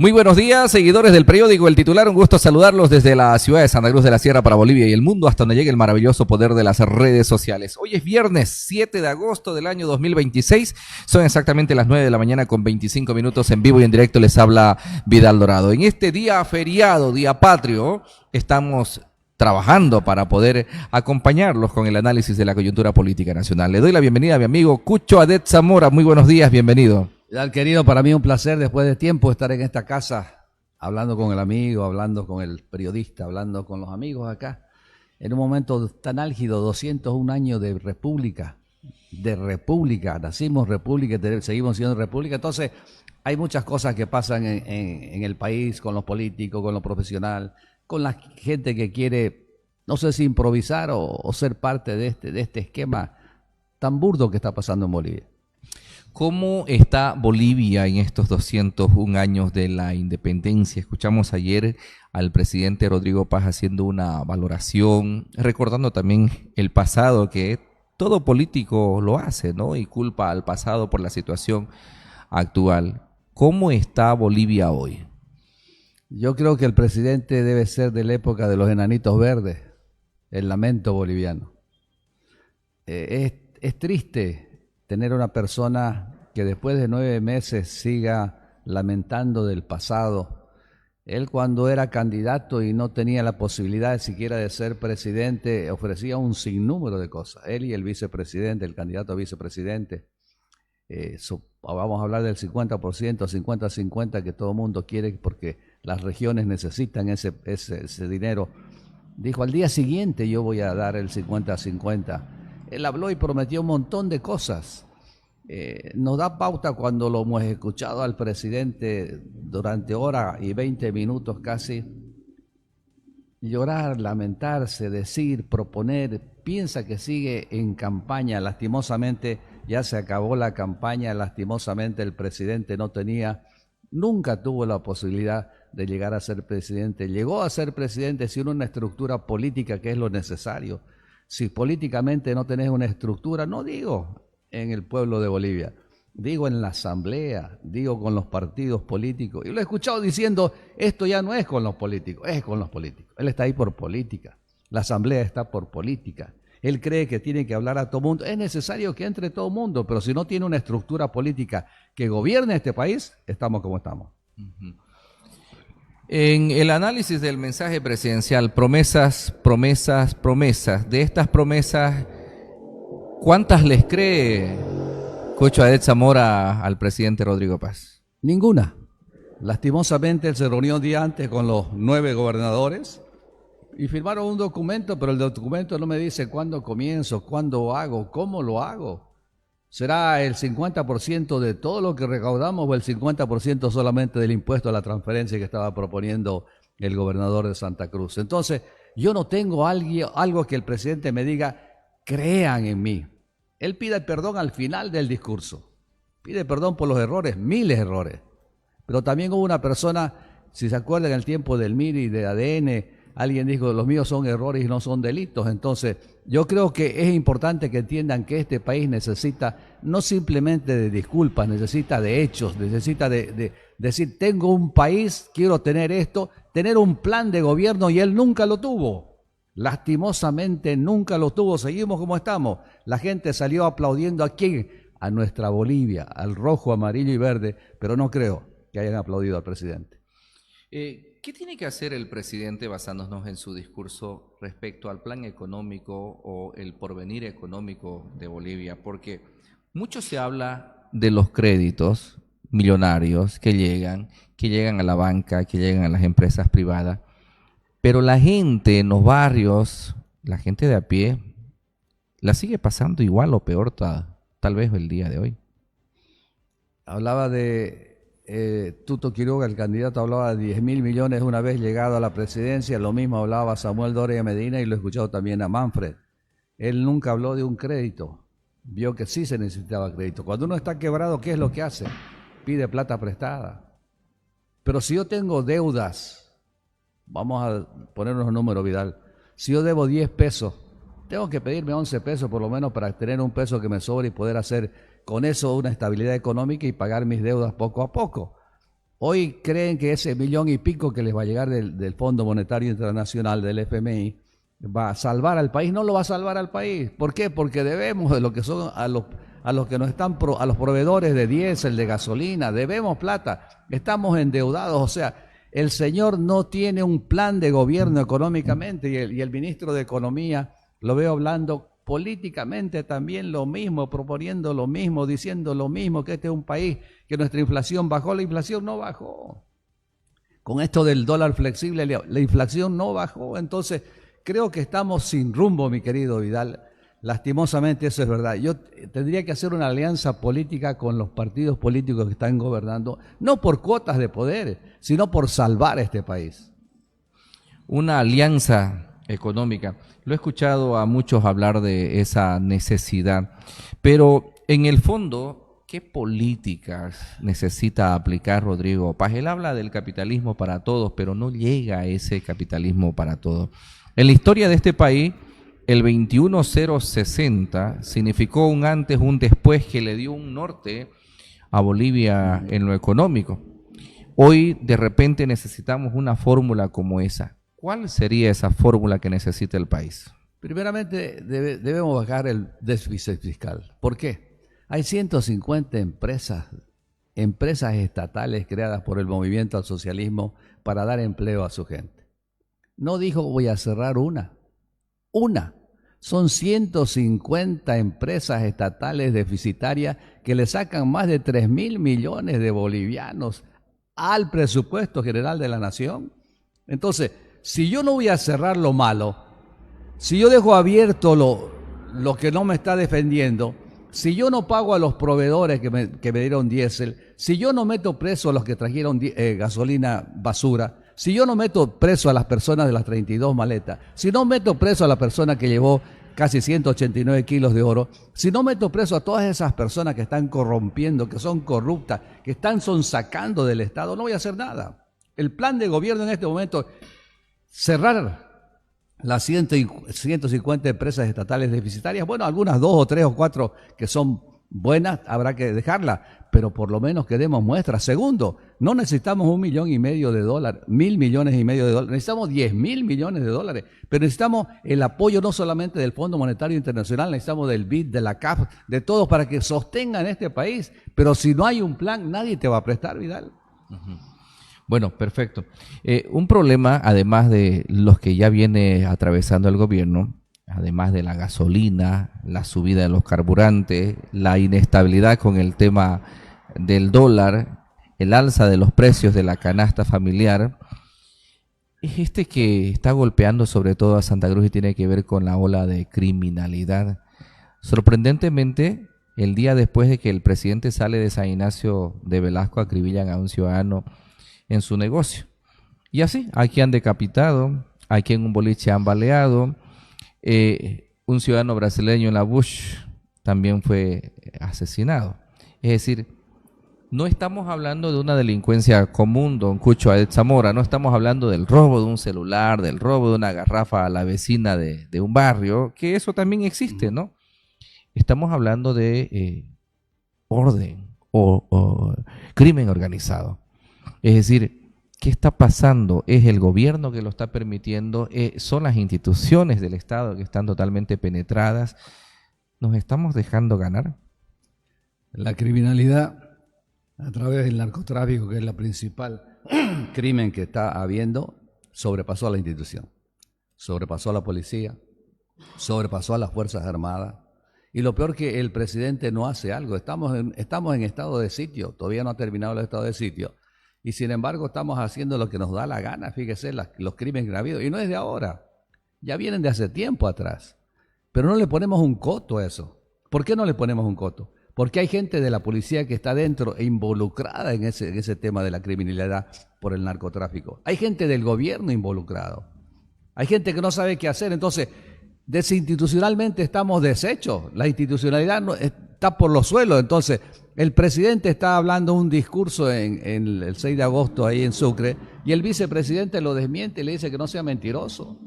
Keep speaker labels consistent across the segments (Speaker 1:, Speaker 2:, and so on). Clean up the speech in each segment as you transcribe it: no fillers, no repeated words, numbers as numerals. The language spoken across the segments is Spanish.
Speaker 1: Muy buenos días, seguidores del periódico El Titular. Un gusto saludarlos desde la ciudad de Santa Cruz de la Sierra para Bolivia y el mundo, hasta donde llegue el maravilloso poder de las redes sociales. Hoy es viernes 7 de agosto del año 2026. Son exactamente las 9 de la mañana con 25 minutos en vivo y en directo. Les habla Vidal Dorado. En este día feriado, día patrio, estamos trabajando para poder acompañarlos con el análisis de la coyuntura política nacional. Le doy la bienvenida a mi amigo Cucho Adet Zamora. Muy buenos días, bienvenido.
Speaker 2: Querido, para mí un placer después de tiempo estar en esta casa, hablando con el amigo, hablando con el periodista, hablando con los amigos acá, en un momento tan álgido, 201 años de república, nacimos república, seguimos siendo república. Entonces hay muchas cosas que pasan en el país, con los políticos, con lo profesional, con la gente que quiere, no sé si improvisar o ser parte de este esquema tan burdo que está pasando en Bolivia.
Speaker 1: ¿Cómo está Bolivia en estos 201 años de la independencia? Escuchamos ayer al presidente Rodrigo Paz haciendo una valoración, recordando también el pasado, que todo político lo hace, ¿no? Y culpa al pasado por la situación actual. ¿Cómo está Bolivia hoy?
Speaker 2: Yo creo que el presidente debe ser de la época de los enanitos verdes, el lamento boliviano. Es triste tener una persona que después de 9 meses siga lamentando del pasado. Él, cuando era candidato y no tenía la posibilidad siquiera de ser presidente, ofrecía un sinnúmero de cosas. Él y el vicepresidente, el candidato a vicepresidente. Vamos a hablar del 50%, 50-50 que todo el mundo quiere porque las regiones necesitan ese dinero. Dijo, al día siguiente yo voy a dar el 50-50. Él habló y prometió un montón de cosas. Nos da pauta cuando lo hemos escuchado al presidente durante hora y 20 minutos casi, llorar, lamentarse, decir, proponer. Piensa que sigue en campaña. Lastimosamente ya se acabó la campaña. Lastimosamente el presidente nunca tuvo la posibilidad de llegar a ser presidente. Llegó a ser presidente sin una estructura política, que es lo necesario. Si políticamente no tenés una estructura, no digo en el pueblo de Bolivia, digo en la asamblea, digo con los partidos políticos, y lo he escuchado diciendo, esto ya no es con los políticos, es con los políticos. Él está ahí por política, la asamblea está por política. Él cree que tiene que hablar a todo mundo. Es necesario que entre todo mundo, pero si no tiene una estructura política que gobierne este país, estamos como estamos.
Speaker 1: En el análisis del mensaje presidencial, promesas, promesas, promesas, de estas promesas, ¿cuántas les cree Cucho Adet Zamora al presidente Rodrigo Paz?
Speaker 2: Ninguna. Lastimosamente él se reunió un día antes con los 9 gobernadores y firmaron un documento, pero el documento no me dice cuándo comienzo, cuándo hago, cómo lo hago. ¿Será el 50% de todo lo que recaudamos o el 50% solamente del impuesto a la transferencia que estaba proponiendo el gobernador de Santa Cruz? Entonces, yo no tengo algo que el presidente me diga, crean en mí. Él pide perdón al final del discurso. Pide perdón por los errores, miles de errores. Pero también hubo una persona, si se acuerdan, en el tiempo del MIRI y de ADN, alguien dijo, los míos son errores y no son delitos. Entonces, yo creo que es importante que entiendan que este país necesita no simplemente de disculpas, necesita de hechos, necesita de decir, tengo un país, quiero tener esto, tener un plan de gobierno, y él nunca lo tuvo. Lastimosamente nunca lo tuvo. Seguimos como estamos. La gente salió aplaudiendo ¿a quién? A nuestra Bolivia, al rojo, amarillo y verde, pero no creo que hayan aplaudido al presidente.
Speaker 1: ¿Qué tiene que hacer el presidente, basándonos en su discurso, respecto al plan económico o el porvenir económico de Bolivia? Porque mucho se habla de los créditos millonarios que llegan a la banca, que llegan a las empresas privadas, pero la gente en los barrios, la gente de a pie, la sigue pasando igual o peor tal vez el día de hoy.
Speaker 2: Hablaba de Tuto Quiroga, el candidato, hablaba de 10.000 millones una vez llegado a la presidencia. Lo mismo hablaba Samuel Doria Medina y lo he escuchado también a Manfred. Él nunca habló de un crédito. Vio que sí se necesitaba crédito. Cuando uno está quebrado, ¿qué es lo que hace? Pide plata prestada. Pero si yo tengo deudas, vamos a poner unos números, Vidal. Si yo debo 10 pesos, tengo que pedirme 11 pesos por lo menos para tener un peso que me sobre y poder hacer con eso una estabilidad económica y pagar mis deudas poco a poco. Hoy creen que ese millón y pico que les va a llegar del Fondo Monetario Internacional, del FMI, va a salvar al país. No lo va a salvar al país. ¿Por qué? Porque debemos de lo que son a los que nos están a los proveedores de diésel, de gasolina, debemos plata. Estamos endeudados, o sea, el señor no tiene un plan de gobierno económicamente y el ministro de Economía lo veo hablando políticamente también lo mismo, proponiendo lo mismo, diciendo lo mismo, que este es un país que nuestra inflación bajó. La inflación no bajó. Con esto del dólar flexible, la inflación no bajó. Entonces, creo que estamos sin rumbo, mi querido Vidal. Lastimosamente eso es verdad. Yo tendría que hacer una alianza política con los partidos políticos que están gobernando, no por cuotas de poder, sino por salvar este país.
Speaker 1: Una alianza económica. Lo he escuchado a muchos hablar de esa necesidad, pero en el fondo, ¿qué políticas necesita aplicar Rodrigo Paz? Él habla del capitalismo para todos, pero no llega a ese capitalismo para todos. En la historia de este país, el 21060 significó un antes, un después que le dio un norte a Bolivia en lo económico. Hoy, de repente, necesitamos una fórmula como esa. ¿Cuál sería esa fórmula que necesita el país?
Speaker 2: Primeramente, debemos bajar el déficit fiscal. ¿Por qué? Hay 150 empresas estatales creadas por el movimiento al socialismo para dar empleo a su gente. No dijo voy a cerrar una. Son 150 empresas estatales deficitarias que le sacan más de 3.000 millones de bolivianos al presupuesto general de la nación. Entonces, si yo no voy a cerrar lo malo, si yo dejo abierto lo que no me está defendiendo, si yo no pago a los proveedores que me dieron diésel, si yo no meto preso a los que trajeron gasolina basura, si yo no meto preso a las personas de las 32 maletas, si no meto preso a la persona que llevó casi 189 kilos de oro, si no meto preso a todas esas personas que están corrompiendo, que son corruptas, que están sonsacando del Estado, no voy a hacer nada. El plan de gobierno en este momento, cerrar las 150 empresas estatales deficitarias, bueno, algunas 2 o 3 o 4 que son buenas, habrá que dejarlas, pero por lo menos que demos muestras. Segundo, no necesitamos $1,5 millones de dólares, $1,000 millones de dólares, necesitamos $10,000 millones de dólares, pero necesitamos el apoyo no solamente del Fondo Monetario Internacional, necesitamos del BID, de la CAF, de todos para que sostengan este país, pero si no hay un plan, nadie te va a prestar, Vidal.
Speaker 1: Bueno, perfecto. Un problema, además de los que ya viene atravesando el gobierno, además de la gasolina, la subida de los carburantes, la inestabilidad con el tema del dólar, el alza de los precios de la canasta familiar, es este que está golpeando sobre todo a Santa Cruz y tiene que ver con la ola de criminalidad. Sorprendentemente, el día después de que el presidente sale de San Ignacio de Velasco, acribillan a un ciudadano en su negocio. Y así, aquí han decapitado, aquí en un boliche han baleado, un ciudadano brasileño en la Bush también fue asesinado. Es decir, no estamos hablando de una delincuencia común, don Cucho Aed Zamora, no estamos hablando del robo de un celular, del robo de una garrafa a la vecina de un barrio, que eso también existe, ¿no? Estamos hablando de orden o crimen organizado. Es decir, ¿qué está pasando? ¿Es el gobierno que lo está permitiendo? ¿Son las instituciones del Estado que están totalmente penetradas? ¿Nos estamos dejando ganar?
Speaker 2: La criminalidad a través del narcotráfico, que es la principal crimen que está habiendo, sobrepasó a la institución, sobrepasó a la policía, sobrepasó a las Fuerzas Armadas. Y lo peor que el presidente no hace algo. Estamos en estado de sitio, todavía no ha terminado el estado de sitio. Y sin embargo estamos haciendo lo que nos da la gana, fíjese los crímenes que ha habido. Y no es de ahora, ya vienen de hace tiempo atrás. Pero no le ponemos un coto a eso. ¿Por qué no le ponemos un coto? Porque hay gente de la policía que está dentro e involucrada en ese tema de la criminalidad por el narcotráfico. Hay gente del gobierno involucrado. Hay gente que no sabe qué hacer. Entonces, desinstitucionalmente estamos deshechos. La institucionalidad está por los suelos. Entonces, el presidente está hablando un discurso en el 6 de agosto ahí en Sucre y el vicepresidente lo desmiente y le dice que no sea mentiroso.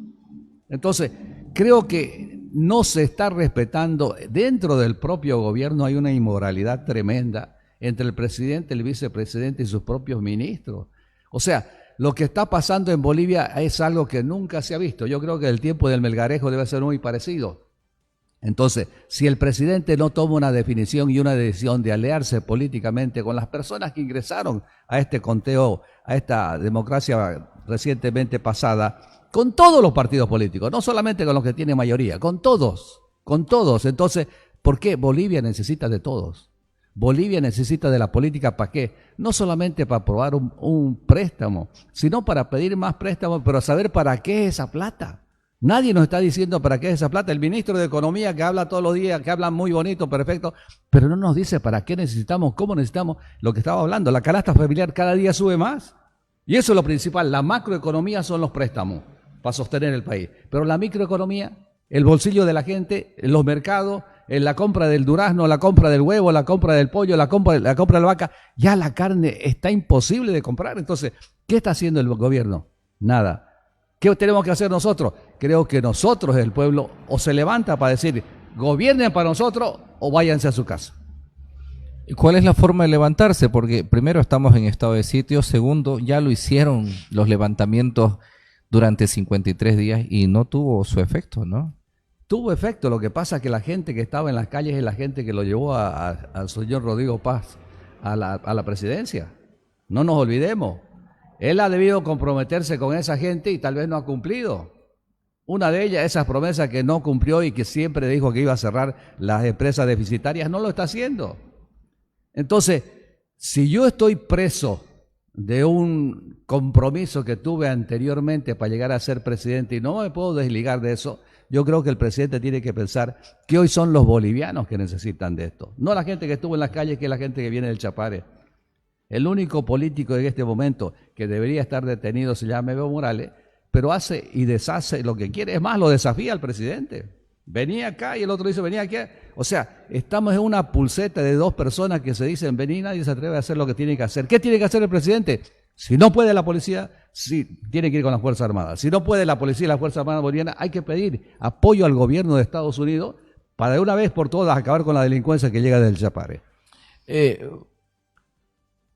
Speaker 2: Entonces, creo que no se está respetando. Dentro del propio gobierno hay una inmoralidad tremenda entre el presidente, el vicepresidente y sus propios ministros. O sea, lo que está pasando en Bolivia es algo que nunca se ha visto. Yo creo que el tiempo del Melgarejo debe ser muy parecido. Entonces, si el presidente no toma una definición y una decisión de aliarse políticamente con las personas que ingresaron a este conteo, a esta democracia recientemente pasada, con todos los partidos políticos, no solamente con los que tienen mayoría, con todos, con todos. Entonces, ¿por qué? Bolivia necesita de todos. Bolivia necesita de la política, ¿para qué? No solamente para aprobar un préstamo, sino para pedir más préstamos, pero saber para qué es esa plata. Nadie nos está diciendo para qué es esa plata. El ministro de Economía que habla todos los días, que habla muy bonito, perfecto, pero no nos dice para qué necesitamos, cómo necesitamos lo que estaba hablando. La canasta familiar cada día sube más. Y eso es lo principal. La macroeconomía son los préstamos para sostener el país. Pero la microeconomía, el bolsillo de la gente, los mercados, la compra del durazno, la compra del huevo, la compra del pollo, la compra de la vaca, ya la carne está imposible de comprar. Entonces, ¿qué está haciendo el gobierno? Nada. ¿Qué tenemos que hacer nosotros? Creo que nosotros, el pueblo, o se levanta para decir, gobiernen para nosotros o váyanse a su casa.
Speaker 1: ¿Y cuál es la forma de levantarse? Porque primero estamos en estado de sitio, segundo, ya lo hicieron los levantamientos durante 53 días y no tuvo su efecto, ¿no?
Speaker 2: Tuvo efecto, lo que pasa es que la gente que estaba en las calles es la gente que lo llevó al señor Rodrigo Paz a la presidencia. No nos olvidemos. Él ha debido comprometerse con esa gente y tal vez no ha cumplido. Una de ellas, esas promesas que no cumplió y que siempre dijo que iba a cerrar las empresas deficitarias, no lo está haciendo. Entonces, si yo estoy preso de un compromiso que tuve anteriormente para llegar a ser presidente y no me puedo desligar de eso, yo creo que el presidente tiene que pensar que hoy son los bolivianos que necesitan de esto. No la gente que estuvo en las calles, que es la gente que viene del Chapare. El único político en este momento que debería estar detenido se llama Evo Morales, pero hace y deshace lo que quiere. Es más, lo desafía al presidente. Venía acá y el otro dice, venía aquí. O sea, estamos en una pulseta de dos personas que se dicen, vení, nadie se atreve a hacer lo que tiene que hacer. ¿Qué tiene que hacer el presidente? Si no puede la policía, sí, tiene que ir con las Fuerzas Armadas. Si no puede la policía y las Fuerzas Armadas bolivianas, hay que pedir apoyo al gobierno de Estados Unidos para de una vez por todas acabar con la delincuencia que llega del Chapare.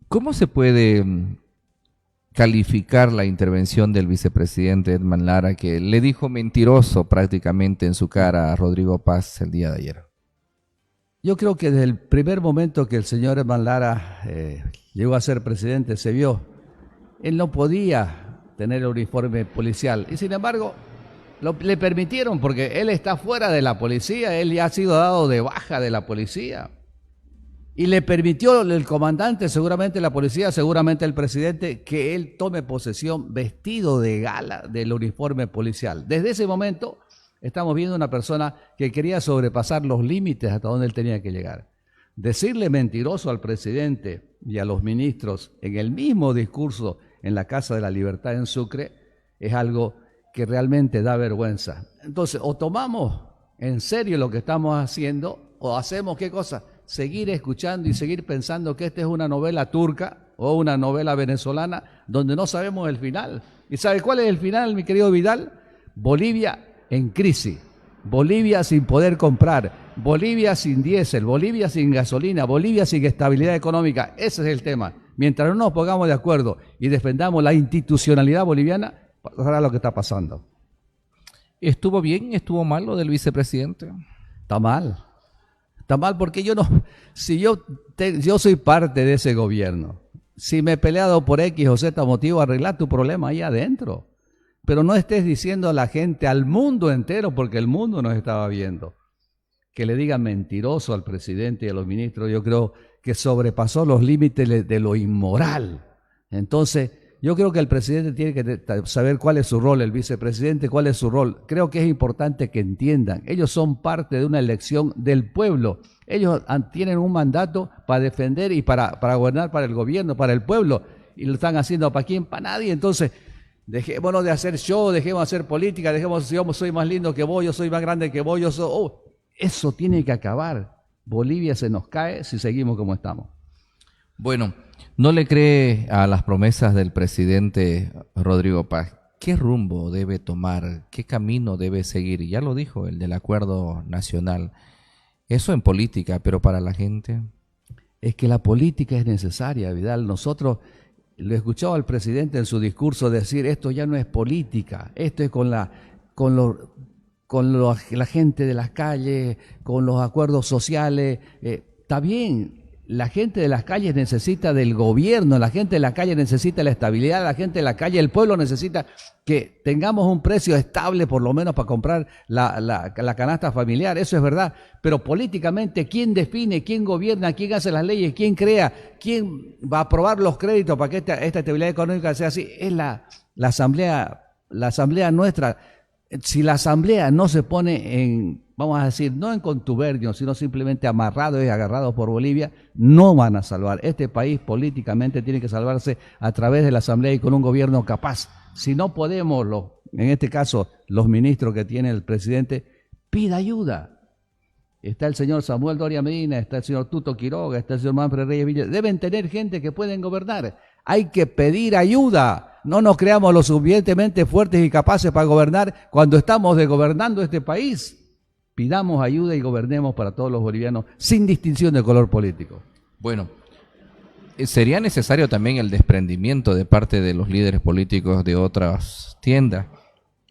Speaker 1: ¿Cómo se puede calificar la intervención del vicepresidente Edman Lara, que le dijo mentiroso prácticamente en su cara a Rodrigo Paz el día de ayer?
Speaker 2: Yo creo que desde el primer momento que el señor Edman Lara llegó a ser presidente se vio, él no podía tener el uniforme policial y sin embargo le permitieron porque él está fuera de la policía, él ya ha sido dado de baja de la policía. Y le permitió el comandante, seguramente la policía, seguramente el presidente, que él tome posesión vestido de gala del uniforme policial. Desde ese momento estamos viendo una persona que quería sobrepasar los límites hasta donde él tenía que llegar. Decirle mentiroso al presidente y a los ministros en el mismo discurso en la Casa de la Libertad en Sucre es algo que realmente da vergüenza. Entonces, o tomamos en serio lo que estamos haciendo o hacemos ¿qué cosa? Seguir escuchando y seguir pensando que esta es una novela turca o una novela venezolana donde no sabemos el final. ¿Y sabe cuál es el final, mi querido Vidal? Bolivia en crisis, Bolivia sin poder comprar, Bolivia sin diésel, Bolivia sin gasolina, Bolivia sin estabilidad económica. Ese es el tema. Mientras no nos pongamos de acuerdo y defendamos la institucionalidad boliviana, pasará lo que está pasando.
Speaker 1: ¿Estuvo bien? ¿Estuvo mal lo del vicepresidente?
Speaker 2: Está mal. Está mal porque si yo soy parte de ese gobierno, si me he peleado por X o Z motivo, arreglar tu problema ahí adentro. Pero no estés diciendo a la gente, al mundo entero, porque el mundo nos estaba viendo, que le digan mentiroso al presidente y a los ministros. Yo creo que sobrepasó los límites de lo inmoral. Entonces, yo creo que el presidente tiene que saber cuál es su rol, el vicepresidente cuál es su rol. Creo que es importante que entiendan, ellos son parte de una elección del pueblo. Ellos tienen un mandato para defender y para gobernar para el gobierno, para el pueblo. Y lo están haciendo para quién, para nadie. Entonces, dejémonos de hacer show, dejemos de hacer política, dejemos, yo soy más lindo que vos, yo soy más grande que vos, eso tiene que acabar. Bolivia se nos cae si seguimos como estamos.
Speaker 1: Bueno, ¿no le cree a las promesas del presidente Rodrigo Paz? ¿Qué rumbo debe tomar? ¿Qué camino debe seguir? Ya lo dijo, el del acuerdo nacional. Eso en política, pero para la gente.
Speaker 2: Es que la política es necesaria, Vidal. Nosotros lo he escuchado al presidente en su discurso decir, esto ya no es política, esto es la gente de las calles, con los acuerdos sociales. Está bien, la gente de las calles necesita del gobierno, la gente de la calle necesita la estabilidad, la gente de la calle, el pueblo necesita que tengamos un precio estable por lo menos para comprar la canasta familiar, eso es verdad, pero políticamente, ¿quién define, quién gobierna, quién hace las leyes, quién crea, quién va a aprobar los créditos para que esta estabilidad económica sea así? Es la asamblea nuestra. Si la asamblea no se pone en, vamos a decir, no en contubernio, sino simplemente amarrado y agarrado por Bolivia, no van a salvar. Este país políticamente tiene que salvarse a través de la asamblea y con un gobierno capaz. Si no podemos, en este caso, los ministros que tiene el presidente, pida ayuda. Está el señor Samuel Doria Medina, está el señor Tuto Quiroga, está el señor Manfred Reyes Villa. Deben tener gente que pueden gobernar. Hay que pedir ayuda. No nos creamos lo suficientemente fuertes y capaces para gobernar cuando estamos desgobernando este país. Pidamos ayuda y gobernemos para todos los bolivianos sin distinción de color político.
Speaker 1: Bueno, sería necesario también el desprendimiento de parte de los líderes políticos de otras tiendas.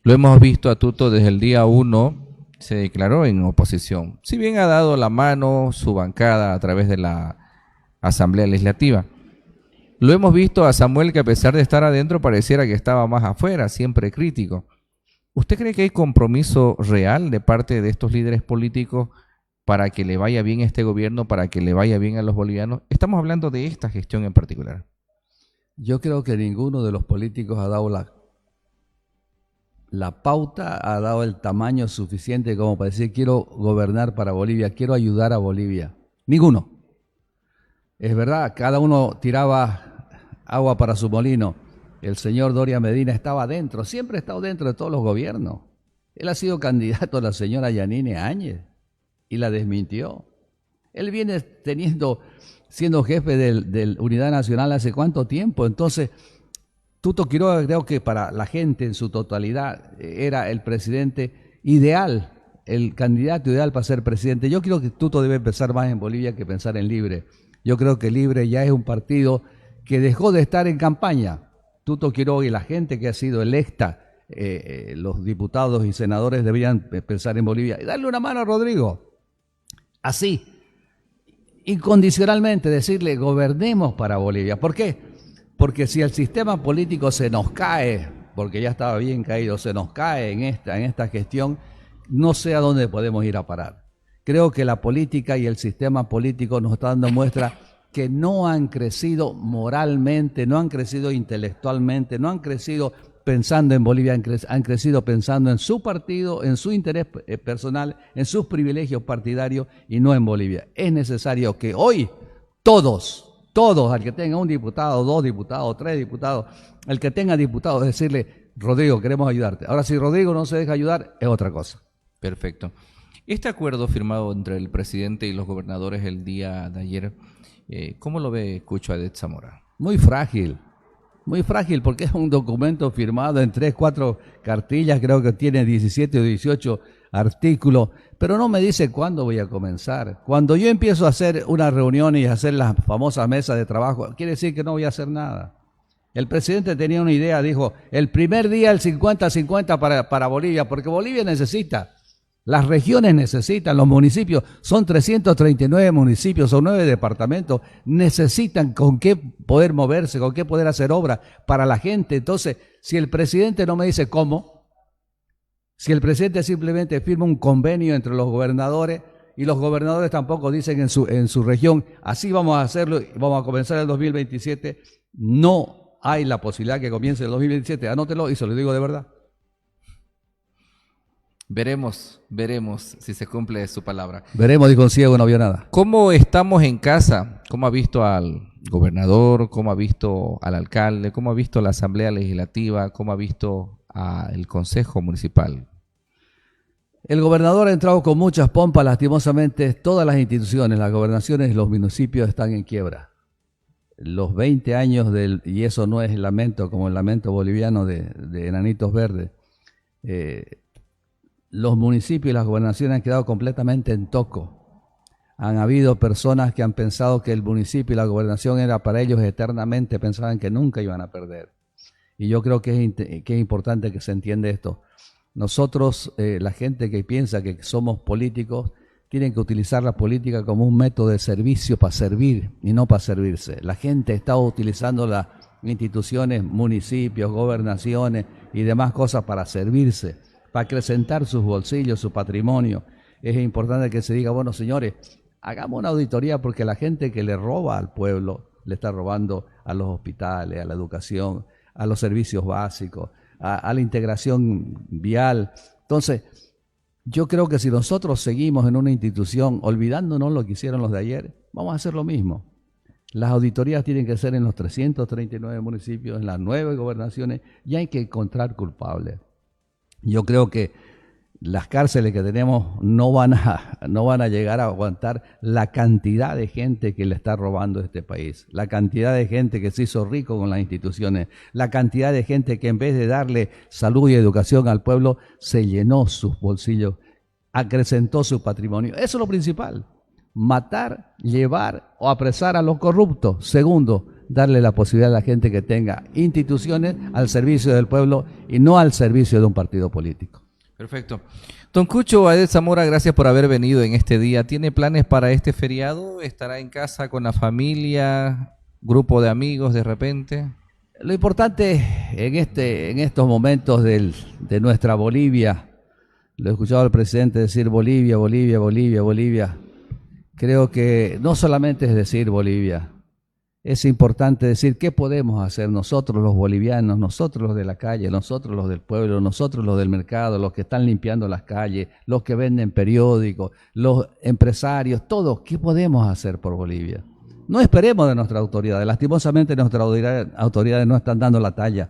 Speaker 1: Lo hemos visto a Tuto desde el día 1, se declaró en oposición. Si bien ha dado la mano su bancada a través de la Asamblea Legislativa. Lo hemos visto a Samuel, que a pesar de estar adentro pareciera que estaba más afuera, siempre crítico. ¿Usted cree que hay compromiso real de parte de estos líderes políticos para que le vaya bien a este gobierno, para que le vaya bien a los bolivianos? Estamos hablando de esta gestión en particular.
Speaker 2: Yo creo que ninguno de los políticos ha dado la pauta, ha dado el tamaño suficiente como para decir quiero gobernar para Bolivia, quiero ayudar a Bolivia. Ninguno. Es verdad, cada uno tiraba agua para su molino. El señor Doria Medina estaba dentro, siempre ha estado dentro de todos los gobiernos. Él ha sido candidato a la señora Yanine Áñez y la desmintió. Él viene siendo jefe del Unidad Nacional hace cuánto tiempo. Entonces, Tuto Quiroga creo que para la gente en su totalidad era el presidente ideal, el candidato ideal para ser presidente. Yo creo que Tuto debe pensar más en Bolivia que pensar en Libre. Yo creo que Libre ya es un partido que dejó de estar en campaña. Tuto Quiroga y la gente que ha sido electa, los diputados y senadores deberían pensar en Bolivia y darle una mano a Rodrigo. Así, incondicionalmente decirle, gobernemos para Bolivia. ¿Por qué? Porque si el sistema político se nos cae, porque ya estaba bien caído, se nos cae en esta gestión, no sé a dónde podemos ir a parar. Creo que la política y el sistema político nos está dando muestra que no han crecido moralmente, no han crecido intelectualmente, no han crecido pensando en Bolivia, han crecido pensando en su partido, en su interés personal, en sus privilegios partidarios y no en Bolivia. Es necesario que hoy todos, al que tenga un diputado, 2 diputados, 3 diputados, el que tenga diputados, decirle, Rodrigo, queremos ayudarte. Ahora, si Rodrigo no se deja ayudar, es otra cosa.
Speaker 1: Perfecto. Este acuerdo firmado entre el presidente y los gobernadores el día de ayer, ¿cómo lo ve Cucho Adet Zamora?
Speaker 2: Muy frágil porque es un documento firmado en 3, 4 cartillas, creo que tiene 17 o 18 artículos, pero no me dice cuándo voy a comenzar. Cuando yo empiezo a hacer una reunión y a hacer las famosas mesas de trabajo, quiere decir que no voy a hacer nada. El presidente tenía una idea, dijo, el primer día el 50-50 para Bolivia, porque Bolivia necesita. Las regiones necesitan, los municipios, son 339 municipios, son 9 departamentos, necesitan con qué poder moverse, con qué poder hacer obra para la gente. Entonces, si el presidente no me dice cómo, si el presidente simplemente firma un convenio entre los gobernadores y los gobernadores tampoco dicen en su región, así vamos a hacerlo y vamos a comenzar el 2027, no hay la posibilidad que comience el 2027, anótelo y se lo digo de verdad.
Speaker 1: Veremos si se cumple su palabra.
Speaker 2: Veremos, dijo un ciego, no vio nada.
Speaker 1: ¿Cómo estamos en casa? ¿Cómo ha visto al gobernador? ¿Cómo ha visto al alcalde? ¿Cómo ha visto la Asamblea Legislativa? ¿Cómo ha visto al Consejo Municipal?
Speaker 2: El gobernador ha entrado con muchas pompas, lastimosamente todas las instituciones, las gobernaciones y los municipios están en quiebra. Los 20 años y eso no es el lamento como el lamento boliviano de Enanitos Verdes, los municipios y las gobernaciones han quedado completamente en toco. Han habido personas que han pensado que el municipio y la gobernación era para ellos eternamente, pensaban que nunca iban a perder. Y yo creo que es importante que se entienda esto. Nosotros, la gente que piensa que somos políticos, tienen que utilizar la política como un método de servicio para servir y no para servirse. La gente está utilizando las instituciones, municipios, gobernaciones y demás cosas para servirse, para acrecentar sus bolsillos, su patrimonio. Es importante que se diga, bueno, señores, hagamos una auditoría porque la gente que le roba al pueblo, le está robando a los hospitales, a la educación, a los servicios básicos, a la integración vial. Entonces, yo creo que si nosotros seguimos en una institución olvidándonos lo que hicieron los de ayer, vamos a hacer lo mismo. Las auditorías tienen que ser en los 339 municipios, en las 9 gobernaciones, y hay que encontrar culpables. Yo creo que las cárceles que tenemos no van a llegar a aguantar la cantidad de gente que le está robando a este país, la cantidad de gente que se hizo rico con las instituciones, la cantidad de gente que en vez de darle salud y educación al pueblo, se llenó sus bolsillos, acrecentó su patrimonio. Eso es lo principal, matar, llevar o apresar a los corruptos. Segundo, darle la posibilidad a la gente que tenga instituciones al servicio del pueblo y no al servicio de un partido político.
Speaker 1: Perfecto. Don Cucho Adet Zamora, gracias por haber venido en este día. ¿Tiene planes para este feriado? ¿Estará en casa con la familia, grupo de amigos de repente?
Speaker 2: Lo importante en estos momentos de nuestra Bolivia, lo he escuchado al presidente decir Bolivia, Bolivia, Bolivia, Bolivia. Creo que no solamente es decir Bolivia, es importante decir qué podemos hacer nosotros los bolivianos, nosotros los de la calle, nosotros los del pueblo, nosotros los del mercado, los que están limpiando las calles, los que venden periódicos, los empresarios, todos. ¿Qué podemos hacer por Bolivia? No esperemos de nuestras autoridades. Lastimosamente nuestras autoridades no están dando la talla.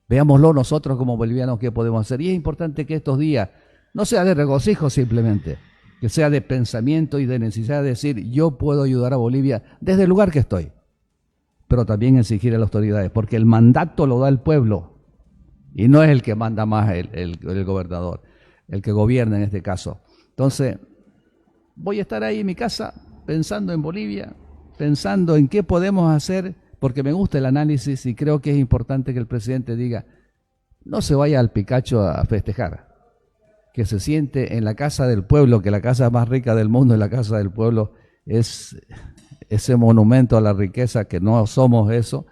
Speaker 2: Veámoslo nosotros como bolivianos qué podemos hacer. Y es importante que estos días no sea de regocijo simplemente, que sea de pensamiento y de necesidad de decir yo puedo ayudar a Bolivia desde el lugar que estoy. Pero también exigir a las autoridades, porque el mandato lo da el pueblo y no es el que manda más el gobernador, el que gobierna en este caso. Entonces, voy a estar ahí en mi casa pensando en Bolivia, pensando en qué podemos hacer, porque me gusta el análisis y creo que es importante que el presidente diga, no se vaya al Picacho a festejar, que se siente en la casa del pueblo, que la casa más rica del mundo es la casa del pueblo, es ese monumento a la riqueza, que no somos eso,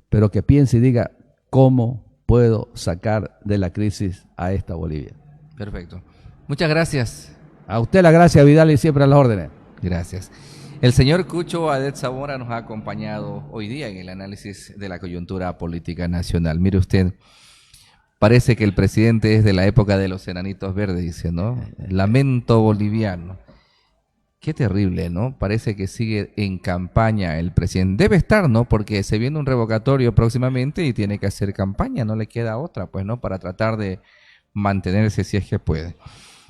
Speaker 2: pero que piense y diga, ¿cómo puedo sacar de la crisis a esta Bolivia?
Speaker 1: Perfecto. Muchas gracias.
Speaker 2: A usted la gracia, Vidal, y siempre a las órdenes.
Speaker 1: Gracias. El señor Cucho Adet Zamora nos ha acompañado hoy día en el análisis de la coyuntura política nacional. Mire usted, parece que el presidente es de la época de los enanitos verdes, dice, ¿no? Lamento boliviano. Qué terrible, ¿no? Parece que sigue en campaña el presidente. Debe estar, ¿no? Porque se viene un revocatorio próximamente y tiene que hacer campaña, no le queda otra, pues, ¿no? Para tratar de mantenerse si es que puede.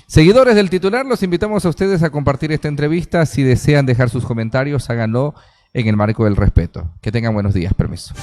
Speaker 1: Seguidores del titular, los invitamos a ustedes a compartir esta entrevista. Si desean dejar sus comentarios, háganlo en el marco del respeto. Que tengan buenos días. Permiso.